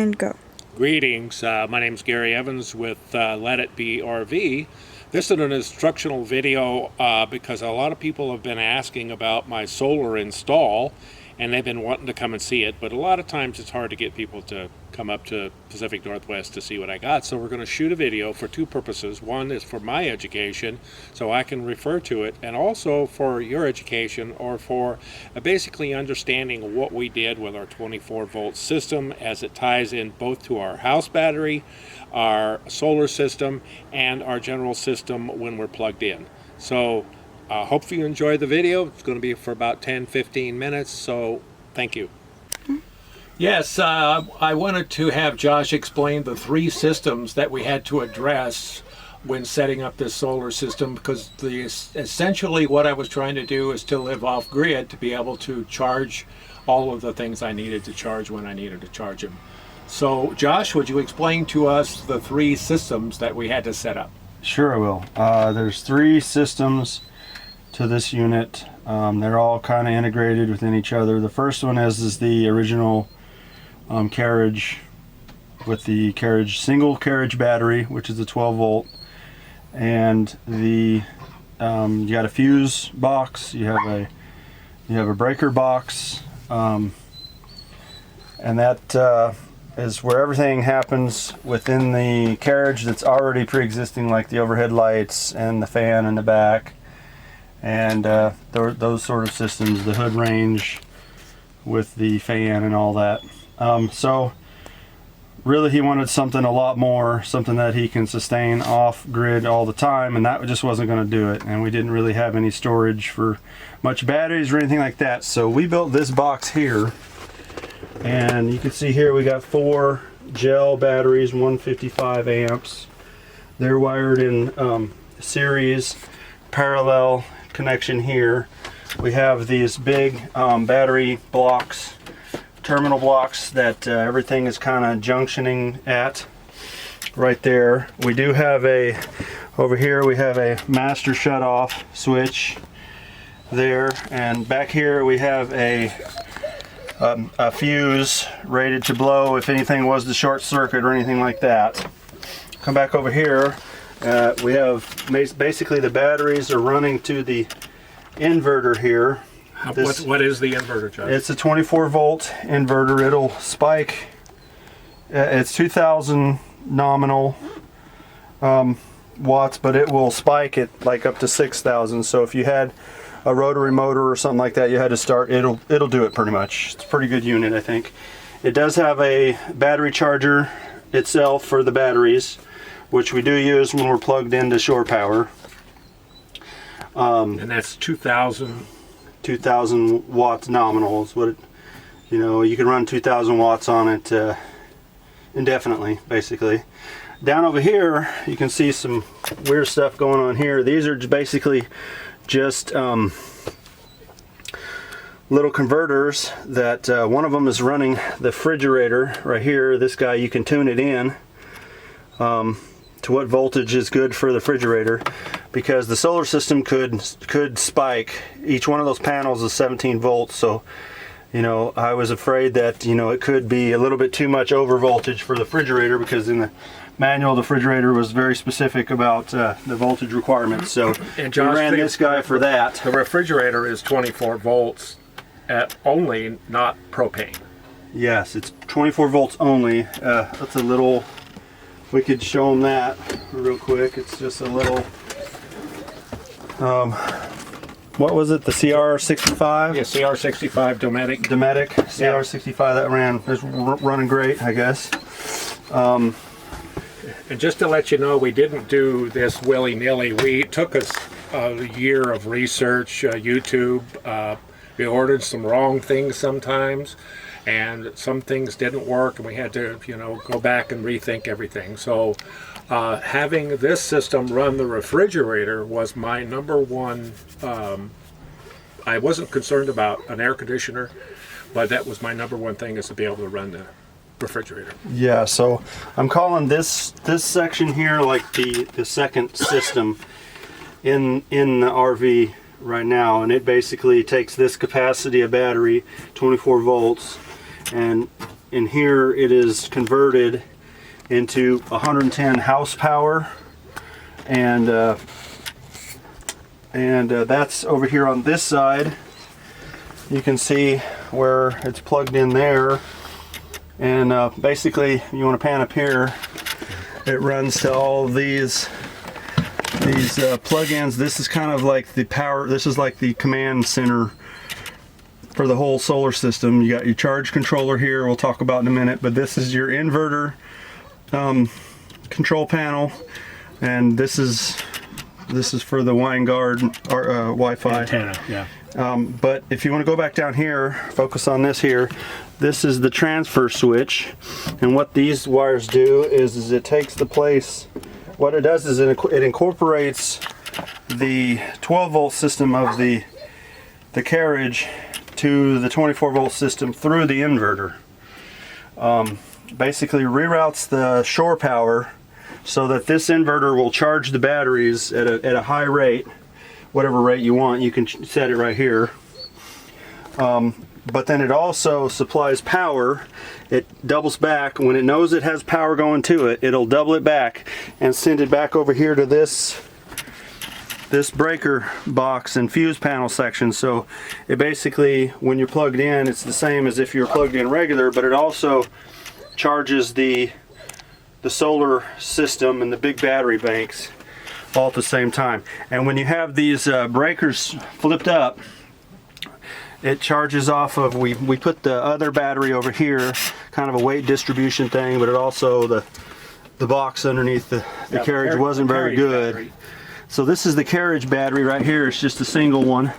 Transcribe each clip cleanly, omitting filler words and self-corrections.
and go. Greetings, my name is Gary Evans with Let It Be RV. This is an instructional video because a lot of people have been asking about my solar install and they've been wanting to come and see it, but a lot of times it's hard to get people to come up to Pacific Northwest to see what I got. So we're going to shoot a video for two purposes. One is for my education, so I can refer to it, and also for your education, or for basically understanding what we did with our 24-volt system as it ties in both to our house battery, our solar system, and our general system when we're plugged in. So hopefully you enjoy the video. It's going to be for about 10-15 minutes, so thank you. Yes, I wanted to have Josh explain the three systems that we had to address when setting up this solar system, because essentially what I was trying to do is to live off grid to be able to charge all of the things I needed to charge when I needed to charge them. So Josh, would you explain to us the three systems that we had to set up? Sure, I will. There's three systems to this unit. They're all kind of integrated within each other. The first one is the original carriage with the single carriage battery, which is a 12 volt, and you got a fuse box, you have a breaker box, and that is where everything happens within the carriage that's already pre-existing, like the overhead lights and the fan in the back, and those sort of systems, the hood range with the fan and all that. So really he wanted something a lot more, something that he can sustain off grid all the time, and that just wasn't going to do it, and we didn't really have any storage for much batteries or anything like that. So we built this box here, and you can see here we got 4 gel batteries, 155 amps. They're wired in series parallel connection here. We have these big battery blocks, terminal blocks, that everything is kind of junctioning at right there. We do have over here we have a master shut-off switch there, and back here we have a fuse rated to blow if anything was to short circuit or anything like that. Come back over here, we have basically the batteries are running to the inverter here. What is the inverter, Josh? It's a 24 volt inverter. It'll spike, it's 2,000 nominal watts, but it will spike it like up to 6,000. So if you had a rotary motor or something like that you had to start, it'll do it pretty much. It's a pretty good unit, I think. It does have a battery charger itself for the batteries, which we do use when we're plugged into shore power. And that's 2,000 watts nominal is what it, you can run 2,000 watts on it indefinitely, basically. Down over here you can see some weird stuff going on here. These are basically just little converters that one of them is running the refrigerator right here. This guy, you can tune it in to what voltage is good for the refrigerator, because the solar system could spike. Each one of those panels is 17 volts, so I was afraid that it could be a little bit too much over voltage for the refrigerator, because in the manual the refrigerator was very specific about the voltage requirements. So and we ran this guy for that. The refrigerator is 24 volts only, not propane. Yes, it's 24 volts only. That's a little, we could show them that real quick. It's just a little, what was it, the CR65? Yeah, CR65 Dometic. Dometic, CR65, that is running great, I guess. And just to let you know, we didn't do this willy-nilly. We took us a year of research, YouTube. We ordered some wrong things sometimes, and some things didn't work, and we had to, go back and rethink everything. So having this system run the refrigerator was my number one. I wasn't concerned about an air conditioner, but that was my number one thing, is to be able to run the refrigerator. Yeah, so I'm calling this section here like the second system in the RV right now, and it basically takes this capacity of battery, 24 volts, and in here it is converted into 110 house power, and that's over here on this side. You can see where it's plugged in there, and basically you want to pan up here, it runs to all these plug-ins. This is kind of like the power, this is like the command center for the whole solar system. You got your charge controller here, we'll talk about in a minute, but this is your inverter control panel, and this is for the Winegard Wi-Fi antenna. Yeah. But if you want to go back down here, focus on this here. This is the transfer switch, and what these wires do is it takes the place. What it does is it incorporates the 12 volt system of the carriage to the 24 volt system through the inverter. Basically reroutes the shore power so that this inverter will charge the batteries at a high rate, whatever rate you want. You can set it right here. But then it also supplies power. It doubles back. When it knows it has power going to it, it'll double it back and send it back over here to this breaker box and fuse panel section. So it basically, when you're plugged in, it's the same as if you're plugged in regular, but it also charges the solar system and the big battery banks all at the same time. And when you have these breakers flipped up, it charges off of, we put the other battery over here, kind of a weight distribution thing, but it also, the box underneath the carriage wasn't very good. Battery. So this is the carriage battery right here. It's just a single one,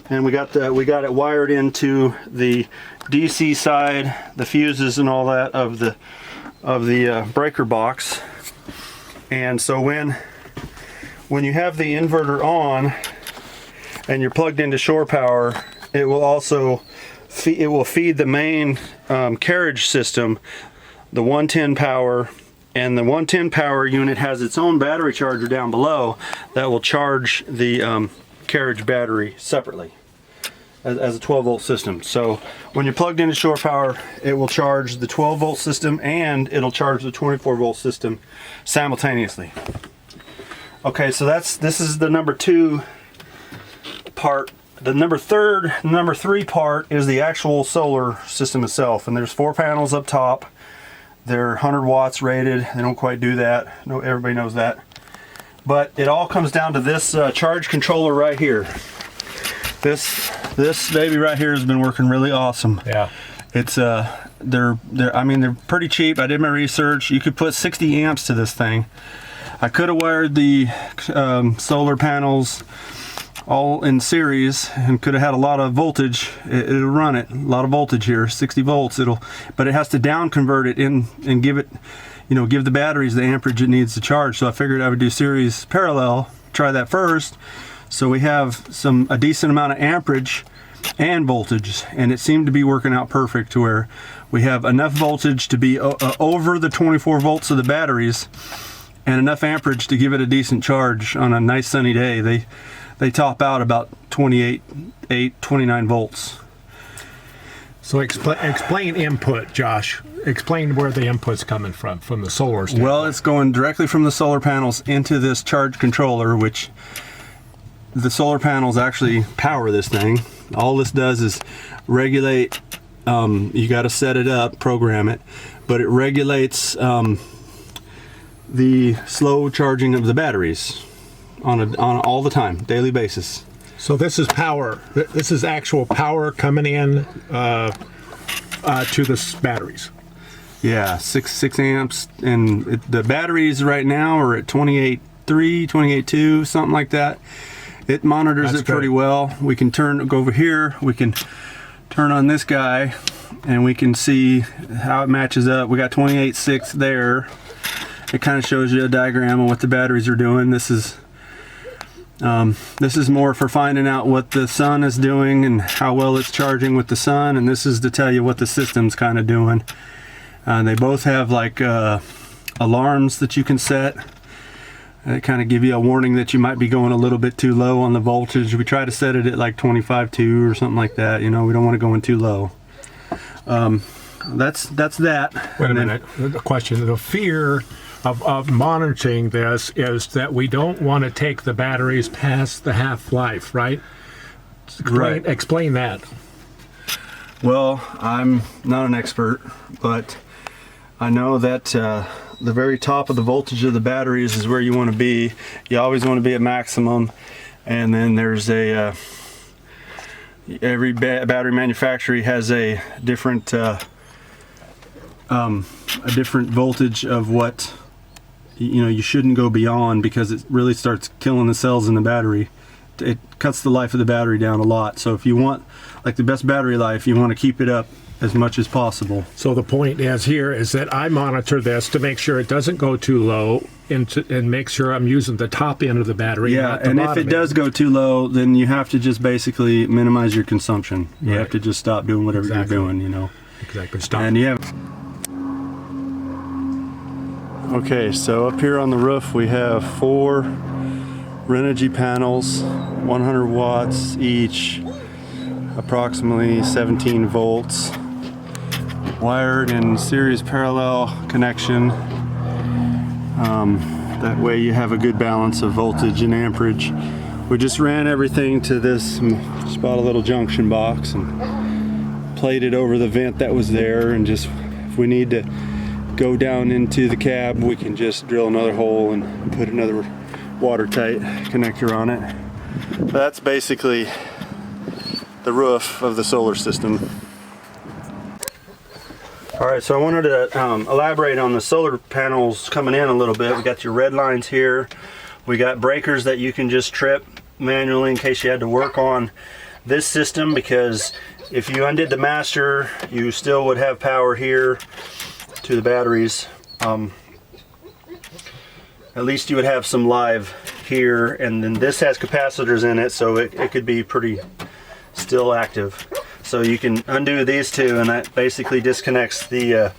and we got it wired into the DC side, the fuses and all that of the breaker box. And so when you have the inverter on and you're plugged into shore power, it will also feed the main carriage system, the 110 power, and the 110 power unit has its own battery charger down below that will charge the carriage battery separately as a 12 volt system. So when you're plugged into shore power, it will charge the 12 volt system and it'll charge the 24 volt system simultaneously. Okay, so this is the number 2 part. The number 3 part is the actual solar system itself, and there's 4 panels up top. They're 100 watts rated. They don't quite do that. No, everybody knows that. But it all comes down to this charge controller right here. This baby right here has been working really awesome. Yeah. It's they're pretty cheap. I did my research. You could put 60 amps to this thing. I could have wired the solar panels all in series and could have had a lot of voltage. It'll run it, a lot of voltage here, 60 volts. But it has to down convert it in and give it, give the batteries the amperage it needs to charge. So I figured I would do series parallel, try that first. So we have a decent amount of amperage and voltage, and it seemed to be working out perfect to where we have enough voltage to be over the 24 volts of the batteries and enough amperage to give it a decent charge on a nice sunny day. They top out about 29 volts. So explain input, Josh. Explain where the input's coming from the solar standpoint. Well, it's going directly from the solar panels into this charge controller, which the solar panels actually power this thing. All this does is regulate, you got to set it up, program it, but it regulates the slow charging of the batteries on all the time, daily basis. So this is power. This is actual power coming in to the batteries. Yeah, 6 amps, and the batteries right now are at 28.3, 28.2, something like that. It monitors it pretty well. We can go over here. We can turn on this guy, and we can see how it matches up. We got 28.6 there. It kind of shows you a diagram of what the batteries are doing. This is more for finding out what the sun is doing and how well it's charging with the sun, and this is to tell you what the system's kind of doing. They both have like alarms that you can set. They kind of give you a warning that you might be going a little bit too low on the voltage. We try to set it at like 25.2 or something like that. We don't want to go in too low. that's that. Wait a And then- minute. The question, the fear of monitoring this is that we don't want to take the batteries past the half-life, right? Right. Explain that. Well, I'm not an expert, but I know that the very top of the voltage of the batteries is where you want to be. You always want to be at maximum, and then there's every battery manufacturer has a different voltage of what you shouldn't go beyond, because it really starts killing the cells in the battery. It cuts the life of the battery down a lot. So if you want like the best battery life, you want to keep it up as much as possible. So the point is here is that I monitor this to make sure it doesn't go too low and make sure I'm using the top end of the battery. Yeah, not the and if bottom it does end. go too low, then you have to just basically minimize your consumption. You Right. have to just stop doing whatever Exactly. you're doing, Exactly. Stop. And you have. Okay, so up here on the roof we have 4 Renogy panels, 100 watts each, approximately 17 volts, wired in series parallel connection. That way you have a good balance of voltage and amperage. We just ran everything to this, just bought a little junction box and plated over the vent that was there, and just if we need to go down into the cab, we can just drill another hole and put another watertight connector on it. But that's basically the roof of the solar system. All right, so I wanted to elaborate on the solar panels coming in a little bit. We got your red lines here. We got breakers that you can just trip manually in case you had to work on this system, because if you undid the master, you still would have power here to the batteries. At least you would have some live here, and then this has capacitors in it, so it could be pretty still active. So you can undo these two, and that basically disconnects the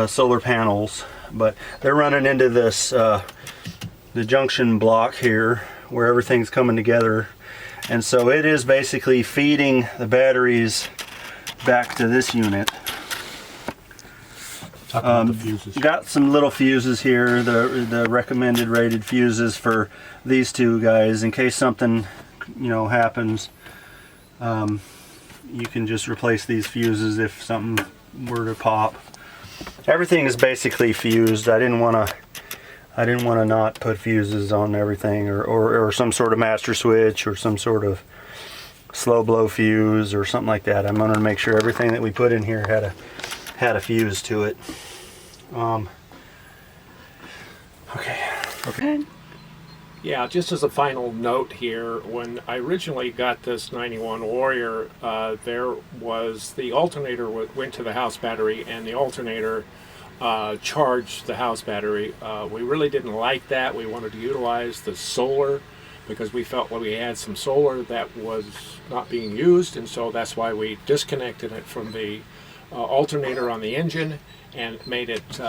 solar panels. But they're running into this the junction block here where everything's coming together, and so it is basically feeding the batteries back to this unit. Talk about the fuses. Got some little fuses here, the recommended rated fuses for these two guys in case something happens. You can just replace these fuses if something were to pop. Everything is basically fused. I didn't want to not put fuses on everything, or some sort of master switch or some sort of slow blow fuse or something like that. I'm going to make sure everything that we put in here had a fuse to it. Okay. Yeah, just as a final note here, when I originally got this 91 Warrior, there was the alternator went to the house battery, and the alternator charged the house battery. We really didn't like that. We wanted to utilize the solar because we felt we had some solar that was not being used, and so that's why we disconnected it from the alternator on the engine and made it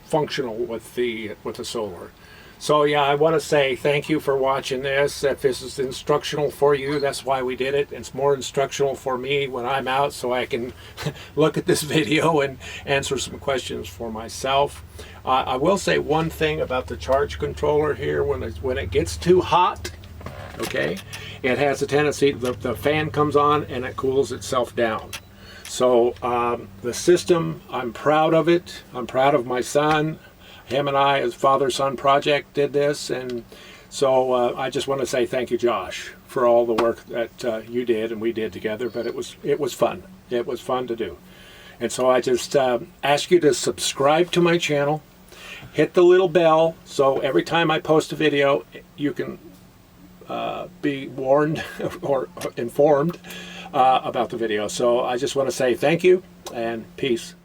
functional with the solar. So yeah, I want to say thank you for watching this. If this is instructional for you, that's why we did it. It's more instructional for me when I'm out, so I can look at this video and answer some questions for myself. I will say one thing about the charge controller here. When it gets too hot, okay, it has a tendency, the fan comes on and it cools itself down. So the system, I'm proud of it. I'm proud of my son. Him and I, as father-son project, did this, and so I just want to say thank you, Josh, for all the work that you did and we did together. But it was fun. It was fun to do, and so I just ask you to subscribe to my channel, hit the little bell, so every time I post a video, you can be warned or informed about the video. So I just want to say thank you and peace.